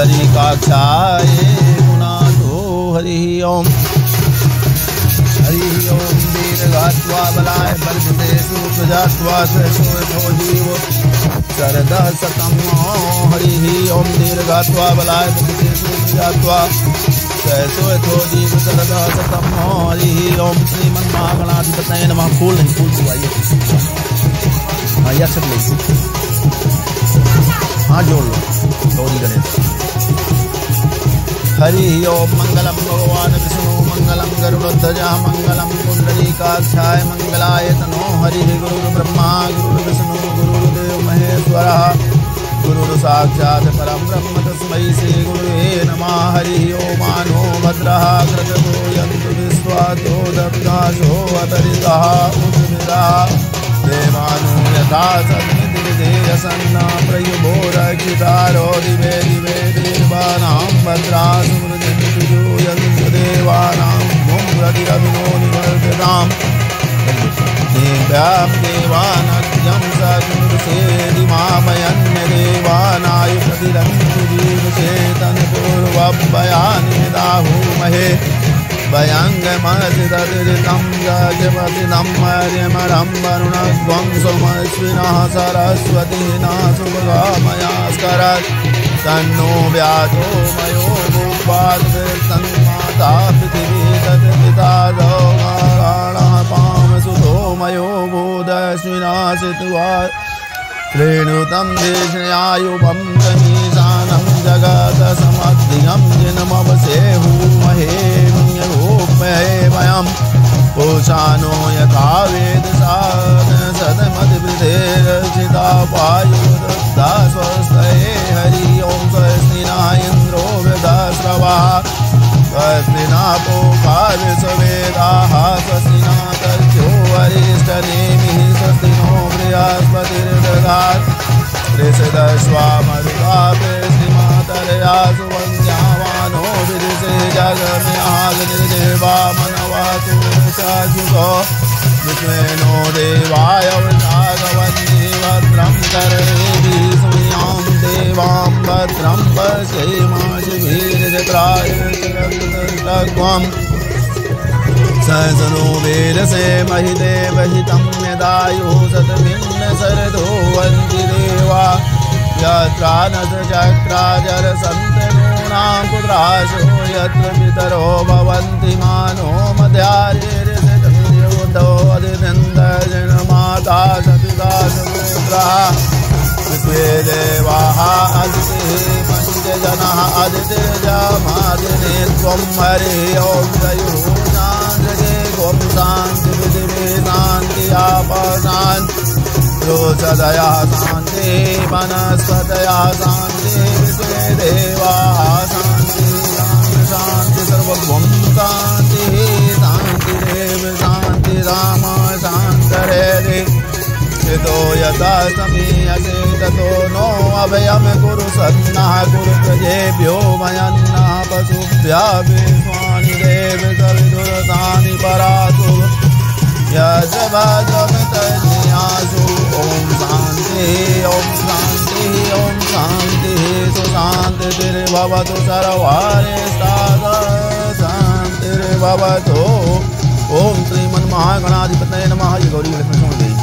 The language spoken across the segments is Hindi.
पुंडरीकाक्षाय मुनाथो हरि ओम। हरि ओम। दीर्घात्वा बलाय वर्धते सुप्रजात्वा सो जीव शरदः शतं हरि ओम। दीर्घात्वा बलाय वर्धते सुप्रजात्वा सो जीव शरदः शतं हरि ओम। श्रीमन्महागणाधिपतये नमः। फूल नहीं, फूल छुआइए। हाँ यह सब नहीं, हाँ जोड़ लो गौरी गणेश। हरि ओम। मंगलम भगवान विष्णु मंगलम गरुड़ध्वजा मंगलम पुंडरीकाक्षाय मंगलाय तनो हरि। गुरुर्ब्रह्मा गुरुर्विष्णु गुरुर्देव महेश्वरः गुरुर् साक्षात् परं ब्रह्म तस्मै श्री गुरुवे नमः। हरि ओमानो भद्रः कृतो यन्तु विश्वातो दत्ताशो अतरितः उद्भिदः देवानो यथा सन्निधिर्देयसन्ना प्रयुभो रक्षितारो दिवे दिवे देवानां भद्रा सुमृतिषु यन्तु देवानां मुम्रतिरविनो निवर्तताम्। देव्यां देवानद्यं सकृसेदिमामयन्य देवानायुषतिरन्तु जीवचेतनपूर्वभयानि दाहुमहे भयङ्गमसिदतिरितं जगपतिनं मर्यमरं वरुणध्वं सोमश्विनः सरस्वती न शुभगामयास्करत् तन्नो व्यातो मयो भूपाद्वृत्तन्माता पृथिवी तत्पिता गौराणः पामसुतो मयो बोधश्विनाशित्वा श्रेणुतं देशयायुपं तमीशानं जगतसमधिगं जिनमवसेहुमहे गोपयं पोषानो यथा वेदसादमतिवृधेरचिता वायुरुद्धा स्वस्तये। हरि ओं। स्वस्ति न इन्द्रो वृद्धश्रवः स्वस्ति न पूषा विश्ववेदाः स्वस्ति न तर्क्ष्यो वरिष्ठनेमिः स्वस्ति नो बृहस्पतिर्दधातु त्रिशतश्वा मरुता प्रेष्टिमातरया सुवन्द्यावानो विदिशे जगम्याग्निर्देवा मनवतु शाश्वतो विश्वेनो देवाय वृषागवन्ति भद्रं करेभिः सूयां देवां भद्रं पश्येमाशुभिर्जत्राय चिरन्तग्वम् सहसनो वेदसे महिदेवहितं यदायुः शतमिन्न शरदो वन्ति देवा यत्रा न चक्रा जरसन्तनूनां पुत्राशो यत्र पितरो भवन्ति मानो मध्यारेर्षितमिर्योधो अधिनिन्दजनमाता सपिता सुपुत्रः विश्वे देवाः अदितिः पञ्चजनः अदितिर्जामादिने त्वं हरि ओं। दयुः शान्तिः गों शान्ति पृथिवी शान्ति आपः शान्ति रोषधया शान्ति वनस्पतया शान्ति विश्वे देवाः शान्ति शान्ति सर्वभौम शान्तिः शान्तिरेव शान्ति राम शान्तरेति यतो यथा समीयते ततो नो अभयं कुरु सन्नः कुरु प्रजेभ्यो मयन्नः पशुभ्यः विश्वानि देव सविदुरतानि परासु यजभाजमितन्यासु ओं शान्तिः ओं शान्तिः ओं शान्तिः सुशान्तिर्भवतु सर्वहारेस्तासा शान्तिर्भवतु। ओं श्रीमन्महागणाधिपतये नमः। ये गौरी गणेश में देवी।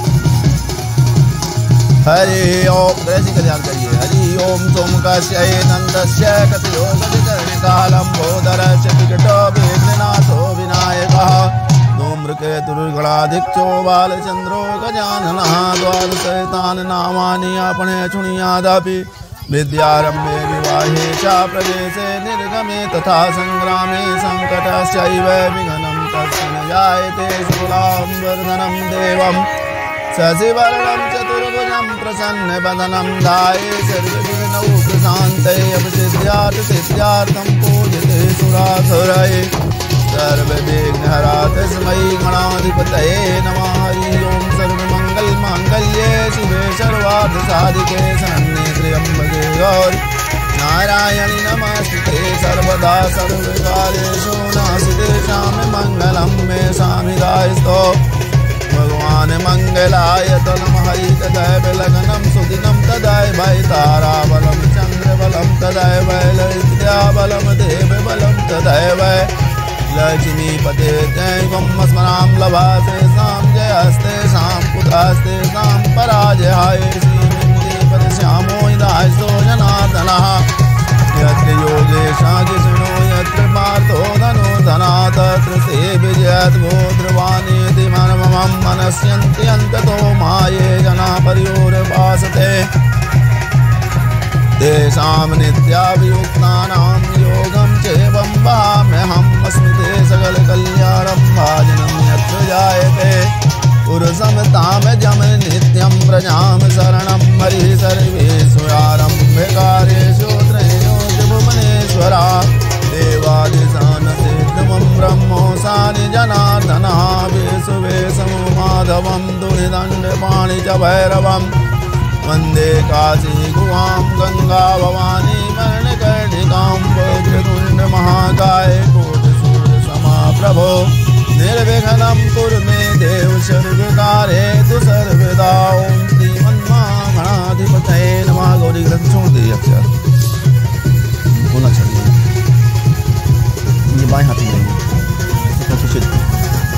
हरि ओम। जैसी कल्याण करिए। हरि ओम। सोमकस्य नंदस्य कपिलो गजकर्णिकालंबोदरस्य विकटो विघ्ननाथो विनायकः धूम्रकेतुर्गणाधिक्यो बालचन्द्रो गजाननः द्वादशैतान् नामानि आपणे शृणुयादपि विद्यारम्भे विवाहे च प्रवेशे निर्गमे तथा संग्रामे संकटस्यैव विघ्नं तस्मिन् जायते शूलां वर्धनं देवम् शशिवर्णं चतुर्भुजं प्रसन्नवदनं ध्याये सर्वविघ्नोपशान्तये अवसिद्ध्यात् सिद्ध्यार्थं पूज्यते सुरासुरये सर्वविघ्नहरा तस्मै गणाधिपतये नमः। हरि ओं। सर्वमङ्गलमाङ्गल्ये शिवे सर्वार्थसाधिके शरण्ये त्र्यम्बके गौरि नारायणि नमस्ते सर्वदा सर्वकालेषु नास्ति शामि मङ्गलं मे शामिदायस्तो भगवान मंगलाय तनमः तदैव लग्नं सुदिनं तदैव ताराबलं चन्द्रबलं तदैव तदैव लक्ष्मीपते दैवं स्मरां लभासे सां जयस्तेषां कुतस्तेषां पराजयाय श्रीमन्दे पश्यामो यदास्तो जनार्दनः यत्र योगेशा कृष्णो यत्र पार्थो धनो धना तत्र सेविजयद्भो ध्रुवानेति मनमं मनस्यन्ति अन्ततो माये जना पर्योरपासते तेषां नित्याभियुक्तानां योगं चैवं वहाम्यहम् अस्मिते सकलकल्याणं भाजनं यत्र जायते पुरुषमतामजं नित्यं प्रजां शरणं हरिः सर्वेश्वरारम्भकारेषु त्रयोदशभुवनेश्वरा देवादिशानसिद्धमं ब्रह्मोऽसानि जनार्दनः वेषुवेषमो माधवं दुर्निदण्डपाणि च भैरवम् वन्दे काशी गुहां गंगा भवानी मरणकर्णिकां वक्रतुण्डमहाकाय कोटिसूर्यसमप्रभो निर्विघ्नं कुरु मे देव सर्वकार्येषु सर्वदा ओं श्रीमन्महागणाधिपतये नमः। गौरी ग्रंथ छोड़ दे अक्षर बोलना चाहिए ये बाएं हाथ में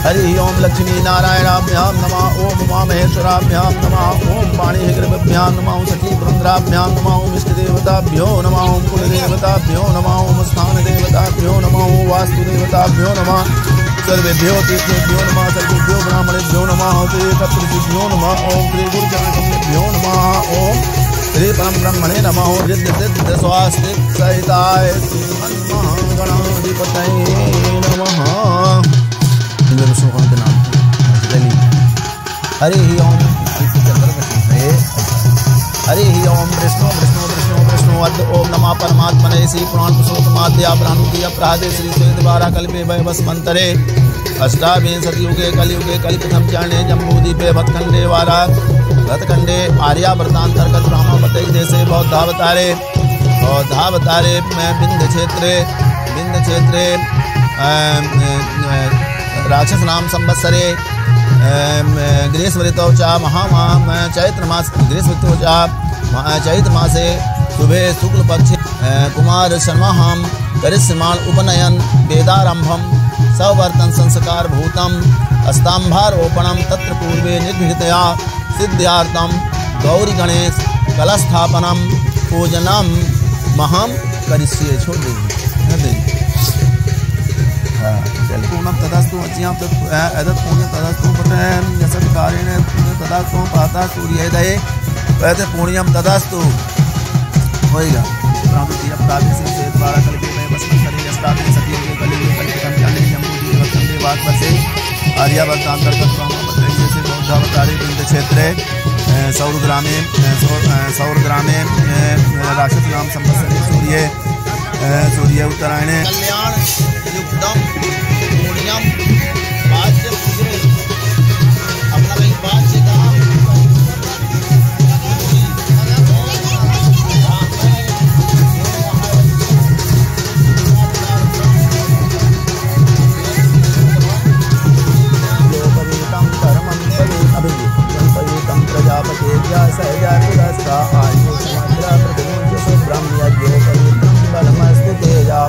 हरि ओम लक्ष्मी नारायणाभ्यां नमः ओम उमामहेश्वराभ्यां नमः ओम पाणिग्रभ्यां नमः ओम सखी पुरंदराभ्यां नमः ओम इष्ट देवताभ्यो नमः ओम कुल देवताभ्यो नमः ओम स्थान देवताभ्यो नमः ओम वास्तु देवताभ्यो नमः सर्वेभ्यो तीर्थेभ्यो नमः सर्वेभ्यो ब्राह्मणेभ्यो नमः श्रीभ्यो नमः ओम श्री गुरुचरणभ्यो नमः ओम श्री परम ब्रह्मणे नमः ओम सिद्ध सिद्ध स्वास्तिक सहिताय श्रीमन्महागणाधिपतये नमः। के नाम हरि ओम हरि ओम विष्णु विष्णु विष्णु विष्णु अद्य ओम नमः परमात्मने श्री पुराण पुरुषोत्तमाद्या प्राणुद्या प्रादे श्री श्वेतवारा कल्पे वैवस्मन्तरे अष्टाविंशति युगे कलियुगे कलिप्रथम चरणे जम्बूद्वीपे भटखंडे वारा भटखंडे आर्यावर्तांतर्गत ब्रह्मपते देशे बौद्धावतारे विंध्य क्षेत्रे राक्षस नाम संवत्सरे ग्रीष्म ऋतौ च चैत्र मासे शुभे शुक्ल पक्षे कुमार शर्माहम करिष्यमाण उपनयन वेदारंभम सवर्तन संस्कार भूतम स्तंभारोपणम तत्र पूर्वे निर्विघ्नतया सिद्ध्यार्थम गौरी गणेश कलस्थापनम पूजनम महम करिष्ये। छोड़ देंगे पूर्णम तदास्तु अज्ञां तदत् पुण्य तदास्तु पठन यशत कारेण तदास्तु पाता सूर्योदय वैसे पुण्यम तदास्तु होएगा। ब्राह्मण अपराध से द्वारा कल्पे में वस्मन्तरे यस्ताते सती के कलियुग कलिकम जाने जम्बूद्वीप वसंते वागवसे आर्यावर्तांतर्गत ब्रह्मपत्रे जैसे बौद्धावतारे विंध्य क्षेत्रे सौरग्रामे राक्षस नाम संवत्सरे सूर्य उत्तरायणे कल्याण युक्तम पुण्यम वाच्य अपना कहीं वाच्य कहा लोकवेदम धर्मम अभिजितम प्रजापते सहजाता आयु समग्र प्रतिमुंज ब्रह्मण्य बलमस्ति तेजा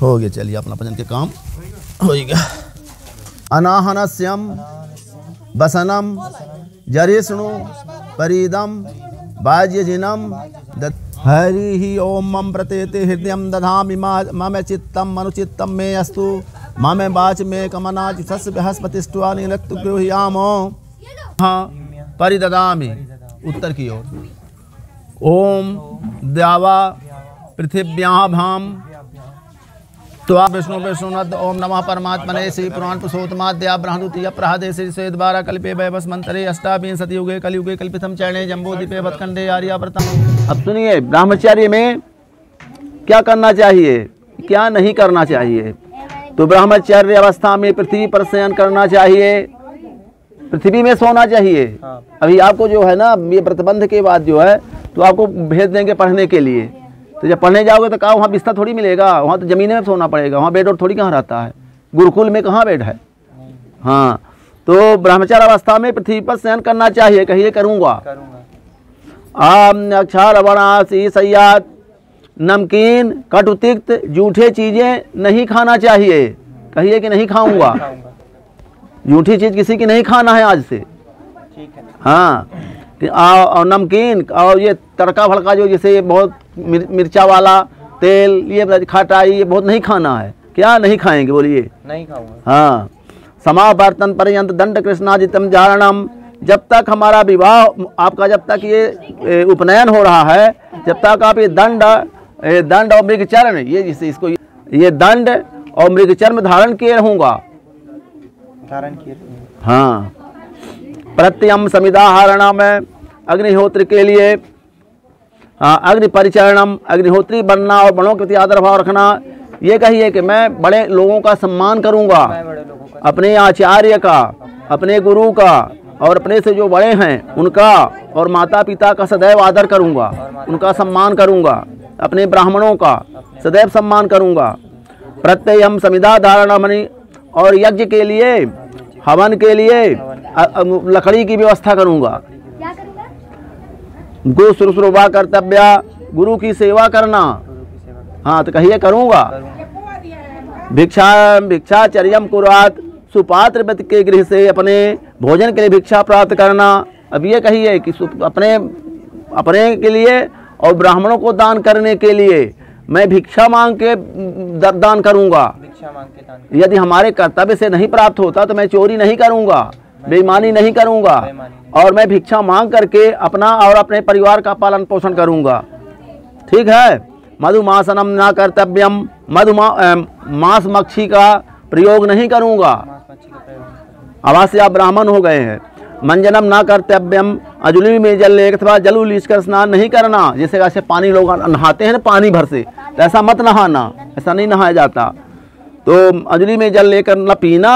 हो गया। चलिए अपना भजन के काम हो गया। अनाहनस्यम बसनम जरिष्णु परिदम बाज्यजिनम हरि ओम मम प्रतेते हृदयं दधामि मम चित्तम मनुचित्तम मे अस्तु मम वाच मे कमनाच सस्य बृहस्पतिष्ठा निलक्तु गृह्यामो परिददामि उत्तर की ओर ओम द्यावा पृथिव्याभाम त्वा विष्णु विष्णुनद ओम नमः परमात्मने श्री पुराण पुरुषोत्तमाद्या ब्रह्मद्वितीय प्रहदे श्री श्वेतवारा कल्पे वैवस्मन्तरे अष्टाविंशति युगे कलियुगे कल्पितम चरणे जम्बूद्वीपे भटखंडे आर्यावर्तम। अब सुनिए ब्रह्मचर्य में क्या करना चाहिए क्या नहीं करना चाहिए। तो ब्रह्मचर्य अवस्था में पृथ्वी पर शयन करना चाहिए, पृथ्वी में सोना चाहिए। अभी आपको जो है ना ये प्रतिबंध के बाद जो है तो आपको भेज देंगे पढ़ने के लिए, तो जब पढ़ने जाओगे तो कहाँ वहाँ बिस्तर थोड़ी मिलेगा, वहाँ तो ज़मीन में सोना पड़ेगा, वहाँ बेड और थोड़ी कहाँ रहता है, गुरुकुल में कहाँ बेड है। हाँ तो ब्रह्मचर्य अवस्था में पृथ्वी पर शयन करना चाहिए, कहिए करूँगा। अक्षर वनासी सयात, नमकीन कटुतिक्त झूठे चीज़ें नहीं खाना चाहिए। कहिए कि नहीं खाऊंगा, झूठी चीज़ किसी की नहीं खाना है आज से। ठीक है। हाँ, और नमकीन और ये तड़का भड़का जो जैसे बहुत मिर्चा वाला तेल, ये खटाई, ये बहुत नहीं खाना है। क्या नहीं खाएंगे बोलिए? नहीं खाऊंगा। हाँ। समावर्तन पर्यंत दंड कृष्णाजितम जारणम, जब तक हमारा विवाह आपका, जब तक ये उपनयन हो रहा है, जब तक आप ये दंड और मृगचरण, ये जिसे इसको ये दंड और मृगचर्म धारण किए रहूँगा। धारण किए। हाँ। प्रत्यम समिदाहरणम, अग्निहोत्र के लिए अग्नि परिचरणम, अग्निहोत्री बनना और बड़ों के प्रति आदर भाव रखना। ये कहिए कि मैं बड़े लोगों का सम्मान करूंगा, अपने आचार्य का, अपने गुरु का और अपने से जो बड़े हैं उनका, और माता पिता का सदैव आदर करूंगा, उनका सम्मान करूंगा, अपने ब्राह्मणों का सदैव सम्मान करूंगा। प्रत्ययम समिधा धारणमणि, और यज्ञ के लिए, हवन के लिए लकड़ी की व्यवस्था करूंगा। गो शुश्रूषा कर्तव्य, गुरु की सेवा करना। हाँ, तो कहिए करूंगा। भिक्षाचर्यम कुर्यात्, सुपात्र व्यक्ति के गृह से अपने भोजन के लिए भिक्षा प्राप्त करना। अब ये कहिए कि अपने के लिए और ब्राह्मणों को दान करने के लिए मैं भिक्षा मांग के दान करूंगा। यदि हमारे कर्तव्य से नहीं प्राप्त होता तो मैं चोरी नहीं करूंगा, बेईमानी नहीं करूंगा, और मैं भिक्षा मांग करके अपना और अपने परिवार का पालन पोषण करूंगा। ठीक है। मधुमासनम न कर्तव्यम, मांस मच्छी का प्रयोग नहीं करूंगा। आवाज से आप ब्राह्मण हो गए हैं। मंजनम ना कर्तव्यम, अजुली में जल ले अथवा जल लीच कर स्नान नहीं करना। जैसे ऐसे पानी लोग नहाते हैं ना पानी भर से, तो ऐसा मत नहाना, ऐसा नहीं नहाया जाता। तो अजुली में जल लेकर न पीना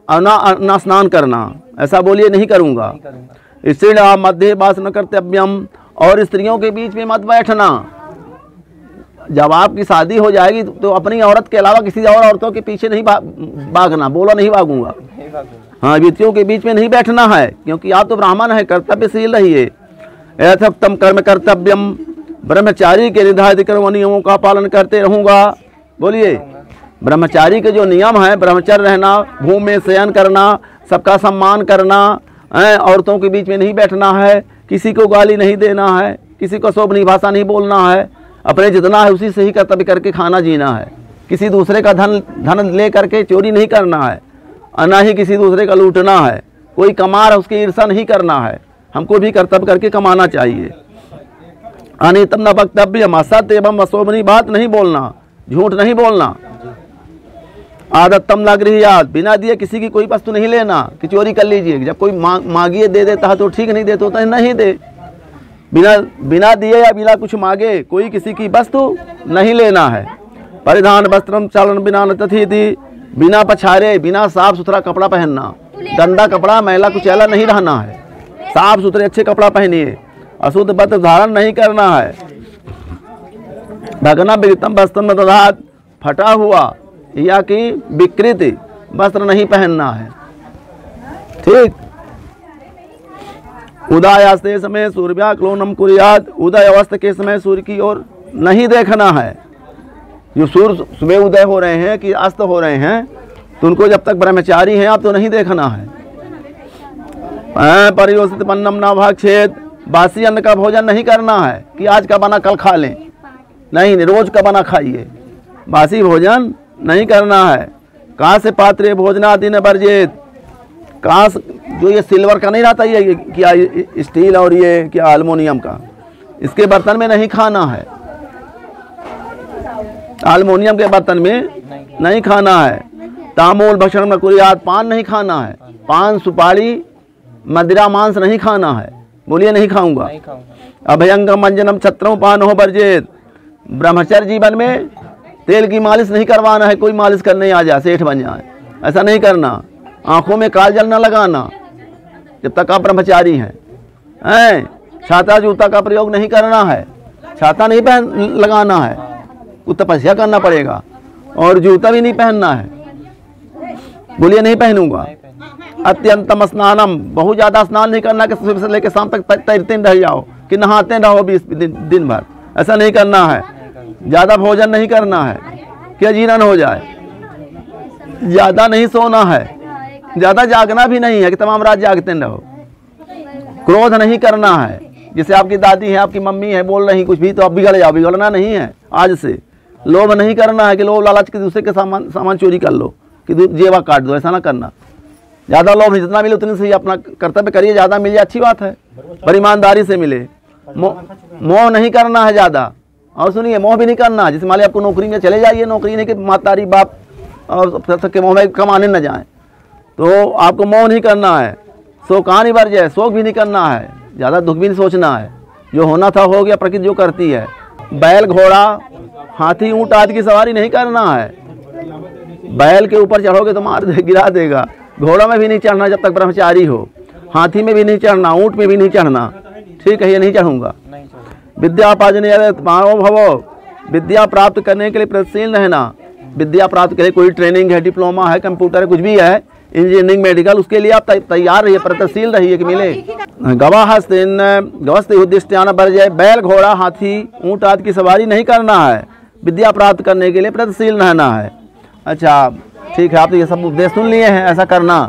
और ना स्नान करना, ऐसा बोलिए नहीं करूँगा। स्त्री मध्य वास न कर्तव्यम, और स्त्रियों के बीच में मत बैठना। जब आपकी शादी हो जाएगी तो अपनी औरत के अलावा किसी और औरतों के पीछे नहीं भागना। बोला नहीं भागूंगा। हाँ, युवतियों के बीच में नहीं बैठना है, क्योंकि आप तो ब्राह्मण है, कर्तव्यशील रहिए। यथोक्तम कर्म कर्तव्यम, ब्रह्मचारी के निर्धारित कर्म नियमों का पालन करते रहूँगा। बोलिए। ब्रह्मचारी के जो नियम है, ब्रह्मचर्य रहना, भूमि में शयन करना, सबका सम्मान करना, औरतों के बीच में नहीं बैठना है, किसी को गाली नहीं देना है, किसी को शोभनीय भाषा नहीं बोलना है, अपने जितना है उसी से ही कर्तव्य करके खाना जीना है। किसी दूसरे का धन ले करके चोरी नहीं करना है, ना ही किसी दूसरे का लूटना है। कोई कमा रहा उसकी ईर्षा नहीं करना है, हमको भी कर्तव्य करके कमाना चाहिए। अनितम न वक्तव्य, असत्य एवं अशोभनीय बात नहीं बोलना, झूठ नहीं बोलना। आदतम न गृह्यात्, बिना दिए किसी की कोई वस्तु नहीं लेना कि चोरी कर लीजिए। जब कोई मांगिए दे देता है तो ठीक, नहीं देता होता है नहीं दे। बिना दिए या बिना कुछ मांगे कोई किसी की वस्तु नहीं लेना है। परिधान वस्त्रम चालन बिना न तथीति, बिना पछारे, बिना साफ सुथरा कपड़ा पहनना। गंदा कपड़ा मैला कुचैला नहीं रहना है, साफ सुथरे अच्छे कपड़ा पहनिए। अशुद्ध वस्त्र धारण नहीं करना है। भगना विकृतम वस्त्रम न दधात, फटा हुआ या कि विकृत वस्त्र नहीं पहनना है। ठीक। उदयास्ते समय सूर्याक्लोनम कुर्यात्, उदय अवस्था के समय सूर्य की ओर नहीं देखना है। जो सूर्य सुबह उदय हो रहे हैं कि अस्त हो रहे हैं, तो उनको जब तक ब्रह्मचारी हैं आप तो नहीं देखना है। परियोषित पन्नम न भक्षेत, बासी अन्न का भोजन नहीं करना है कि आज का बना कल खा लें, नहीं, रोज का बना खाइए। बासी भोजन नहीं करना है। कांस्य पात्रे भोजनादि न वर्जेत, कांस जो ये सिल्वर का नहीं रहता, ये क्या स्टील और ये क्या एल्युमिनियम का, इसके बर्तन में नहीं खाना है। एल्युमिनियम के बर्तन में नहीं खाना है। तामूल भक्षण न कुर्यात्, पान नहीं खाना है। पान, सुपारी, मदिरा, मांस नहीं खाना है। बोलिए नहीं खाऊंगा। अभयंगम मंजनम छत्रम पान हो वर्जेत, ब्रह्मचर्य जीवन में तेल की मालिश नहीं करवाना है। कोई मालिश करने आ जाए, सेठ बन जाए, ऐसा नहीं करना। आंखों में काजल न लगाना जब तक आप ब्रह्मचारी हैं। छाता जूता का प्रयोग नहीं करना है, छाता नहीं लगाना है, वो तपस्या करना पड़ेगा। और जूता भी नहीं पहनना है। बोलिए नहीं पहनूंगा। अत्यंतम स्नानम, बहुत ज़्यादा स्नान नहीं करना कि सुबह से लेकर शाम तक तैरते रह जाओ, कि नहाते रहो 20 दिन भर, ऐसा नहीं करना है। ज़्यादा भोजन नहीं करना है कि अजीर्ण हो जाए, ज़्यादा नहीं सोना है, ज़्यादा जागना भी नहीं है कि तमाम रात जागते रहो। क्रोध नहीं करना है, जैसे आपकी दादी है, आपकी मम्मी है, बोल रही कुछ भी तो आप बिगड़ जाओ, बिगड़ना नहीं है आज से। लोभ नहीं करना है कि लोभ लालच के दूसरे के सामान चोरी कर लो कि जेवा काट दो, ऐसा ना करना। ज़्यादा लोभ नहीं, जितना मिले उतने से ही अपना कर्तव्य करिए, ज़्यादा मिले अच्छी बात है, पर ईमानदारी से मिले। मोह नहीं करना है ज़्यादा। और सुनिए, मोह भी नहीं करना, जैसे मान लीजिए आपको नौकरी में चले जाइए, नौकरी नहीं कि मातारी बाप और के मोह में कमाने न जाएं, तो आपको मोह नहीं करना है। शोकान भर जाए, शोक भी नहीं करना है, ज़्यादा दुख भी नहीं सोचना है, जो होना था हो गया, प्रकृति जो करती है। बैल घोड़ा हाथी ऊँट आदि की सवारी नहीं करना है। बैल के ऊपर चढ़ोगे तो मार दे, गिरा देगा। घोड़ा में भी नहीं चढ़ना जब तक ब्रह्मचारी हो, हाथी में भी नहीं चढ़ना, ऊँट में भी नहीं चढ़ना। ठीक है, ये नहीं चढ़ूंगा। विद्यापार्जन मानव भवो, विद्या प्राप्त करने के लिए प्रयत्नशील रहना। विद्या प्राप्त के लिए कोई ट्रेनिंग है, डिप्लोमा है, कंप्यूटर है, कुछ भी है, इंजीनियरिंग, मेडिकल, उसके लिए आप तैयार रहिए, प्रयत्नशील रहिए कि मिले। गवस्ते उद्दिष्टान वर्जय, बैल घोड़ा हाथी ऊँट आदि की सवारी नहीं करना है। विद्या प्राप्त करने के लिए प्रयत्नशील रहना है। अच्छा ठीक है, आप तो ये सब उपदेश सुन लिए हैं, ऐसा करना।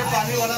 पानी वाला